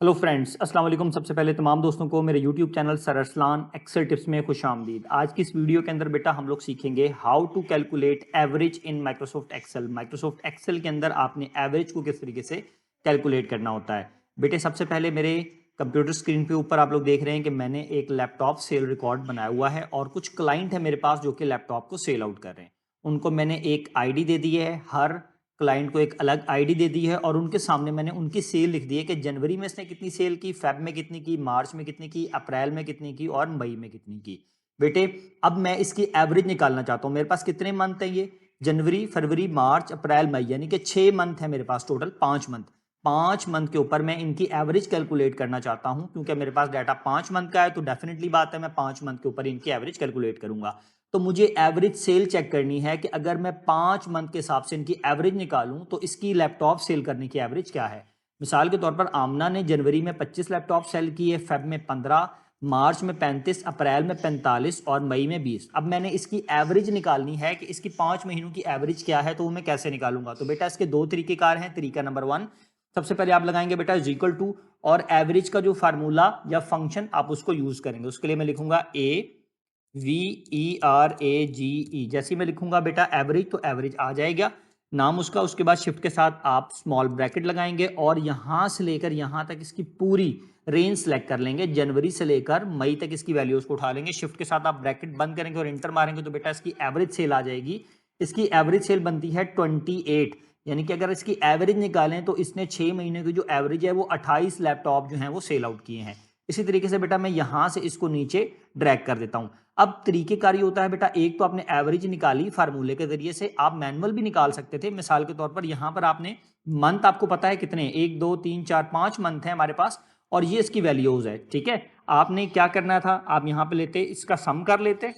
Hello friends, अस्सलाम वालेकुम। सबसे पहले तमाम दोस्तों को मेरे YouTube channel sir Arsalan Excel tips में खुश आमदीद। आज की इस वीडियो के अंदर बेटा हम लोग सीखेंगे how to calculate average in Microsoft Excel. Microsoft Excel के अंदर आपने एवरेज को किस तरीके से कैलकुलेट करना होता है। बेटे सबसे पहले मेरे कंप्यूटर स्क्रीन पे ऊपर आप लोग देख रहे हैं कि मैंने एक लैपटॉप सेल रिकॉर्ड बनाया हुआ है और कुछ क्लाइंट है मेरे पास जो कि लैपटॉप को सेल आउट कर रहे हैं। उनको मैंने एक आईडी दे दी है, हर क्लाइंट को एक अलग आईडी दे दी है और उनके सामने मैंने उनकी सेल लिख दी है कि जनवरी में इसने कितनी सेल की, फेब में कितनी की, मार्च में कितनी की, अप्रैल में कितनी की और मई में कितनी की। बेटे अब मैं इसकी एवरेज निकालना चाहता हूं। मेरे पास कितने मंथ है, ये जनवरी, फरवरी, मार्च, अप्रैल, मई, यानी कि 6 मंथ है मेरे पास, टोटल 5 मंथ। 5 मंथ के ऊपर मैं इनकी एवरेज कैलकुलेट करना चाहता हूं। क्योंकि मेरे पास डाटा 5 मंथ का है तो डेफिनेटली बात है मैं 5 मंथ के ऊपर इनकी एवरेज कैलकुलेट करूंगा। तो मुझे एवरेज सेल चेक करनी है कि अगर मैं 5 मंथ के हिसाब से इनकी एवरेज निकालूं तो इसकी लैपटॉप सेल करने की एवरेज क्या है। मिसाल के तौर पर आमना ने जनवरी में 25 लैपटॉप सेल किए, फेब में 15, मार्च में 35, अप्रैल में 45 और मई में 20। अब मैंने इसकी एवरेज निकालनी है कि इसकी 5 महीनों की एवरेज क्या है, तो वो मैं कैसे निकालूंगा। तो बेटा इसके दो तरीकेकार हैं। तरीका नंबर 1, सबसे पहले आप लगाएंगे बेटा इज इक्वल टू और एवरेज का जो फार्मूला या फंक्शन आप उसको यूज करेंगे। उसके लिए मैं लिखूंगा VERAGE। जैसे ही मैं लिखूंगा बेटा एवरेज तो एवरेज आ जाएगा नाम उसका। उसके बाद शिफ्ट के साथ आप स्मॉल ब्रैकेट लगाएंगे और यहां से लेकर यहां तक इसकी पूरी रेंज सेलेक्ट कर लेंगे। जनवरी से लेकर मई तक इसकी वैल्यूज को उठा लेंगे। शिफ्ट के साथ आप ब्रैकेट बंद करेंगे और इंटर मारेंगे तो बेटा इसकी एवरेज सेल आ जाएगी। इसकी एवरेज सेल बनती है 28, यानी कि अगर इसकी एवरेज निकालें तो इसने 6 महीने की जो एवरेज है वो 28 लैपटॉप जो हैं वो सेल आउट किए हैं। इसी तरीके से बेटा मैं यहां से इसको नीचे ड्रैग कर देता हूं। अब तरीकेकार ये होता है बेटा, एक तो आपने एवरेज निकाली फार्मूले के जरिए से, आप मैनुअल भी निकाल सकते थे। मिसाल के तौर पर यहां पर आपने मंथ आपको पता है कितने, 1 2 3 4 5 मंथ है हमारे पास और ये इसकी वैल्यूज है। ठीक है, आपने क्या करना था, आप यहां पे लेते इसका सम कर लेते,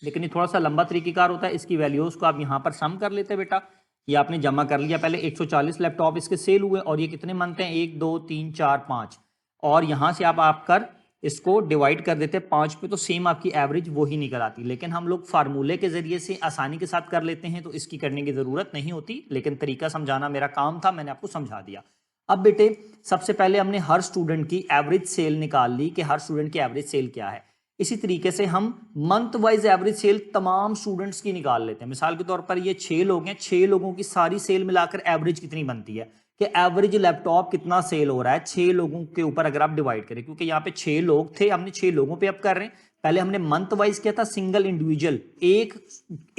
लेकिन ये थोड़ा सा लंबा तरीकेकार होता है। इसकी वैल्यूज को आप यहां पर सम कर लेते बेटा। ये आपने जमा कर लिया। पहले 140 लैपटॉप इसके सेल हुए और ये कितने मंथ हैं, 1 2 3 4 5, और यहां से आप कर इसको डिवाइड कर देते 5 पे तो सेम आपकी एवरेज वो ही निकल आती। लेकिन हम लोग फार्मूले के जरिए से आसानी के साथ कर लेते हैं तो इसकी करने की जरूरत नहीं होती। लेकिन तरीका समझाना मेरा काम था, मैंने आपको समझा दिया। अब बेटे सबसे पहले हमने हर स्टूडेंट की एवरेज सेल निकाल ली कि हर स्टूडेंट की एवरेज सेल क्या है। इसी तरीके से हम मंथ वाइज एवरेज सेल तमाम स्टूडेंट्स की निकाल लेते हैं। मिसाल के तौर पर ये 6 लोग हैं, 6 लोगों की सारी सेल मिलाकर एवरेज कितनी बनती है कि एवरेज लैपटॉप कितना सेल हो रहा है 6 लोगों के ऊपर अगर आप डिवाइड करें। क्योंकि यहाँ पे 6 लोग थे, हमने 6 लोगों पे अब कर रहे हैं। पहले हमने मंथ वाइज किया था, सिंगल इंडिविजुअल एक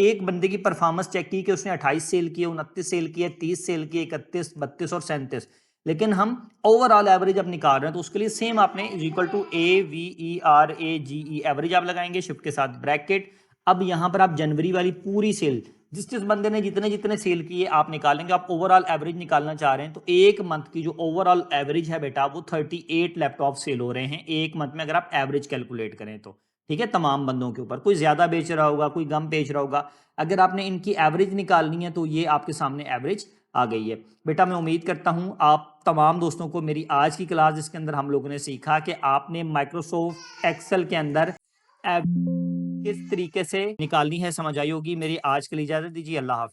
एक बंदे की परफॉर्मेंस चेक की कि उसने 28 सेल किए, 29 सेल किए, 30 सेल किए, 31, 32 और 37। लेकिन हम ओवरऑल एवरेज अब निकाल रहे हैं तो उसके लिए सेम आपने is equal to AVERAGE average आप लगाएंगे, शिफ्ट के साथ ब्रैकेट। अब यहां पर आप जनवरी वाली पूरी सेल, जिस जिस बंदे ने जितने जितने सेल किए आप निकालेंगे। आप ओवरऑल एवरेज निकालना चाह रहे हैं तो एक मंथ की जो ओवरऑल एवरेज है बेटा वो 38 लैपटॉप सेल हो रहे हैं एक मंथ में, अगर आप एवरेज कैलकुलेट करें तो। ठीक है, तमाम बंदों के ऊपर, कोई ज्यादा बेच रहा होगा, कोई कम बेच रहा होगा। अगर आपने इनकी एवरेज निकालनी है तो ये आपके सामने एवरेज आ गई है। बेटा मैं उम्मीद करता हूं आप तमाम दोस्तों को मेरी आज की क्लास जिसके अंदर हम लोगों ने सीखा कि आपने माइक्रोसॉफ्ट एक्सेल के अंदर किस तरीके से निकालनी है समझ आई होगी। मेरी आज के लिए इजाजत दीजिए। अल्लाह हाफिज।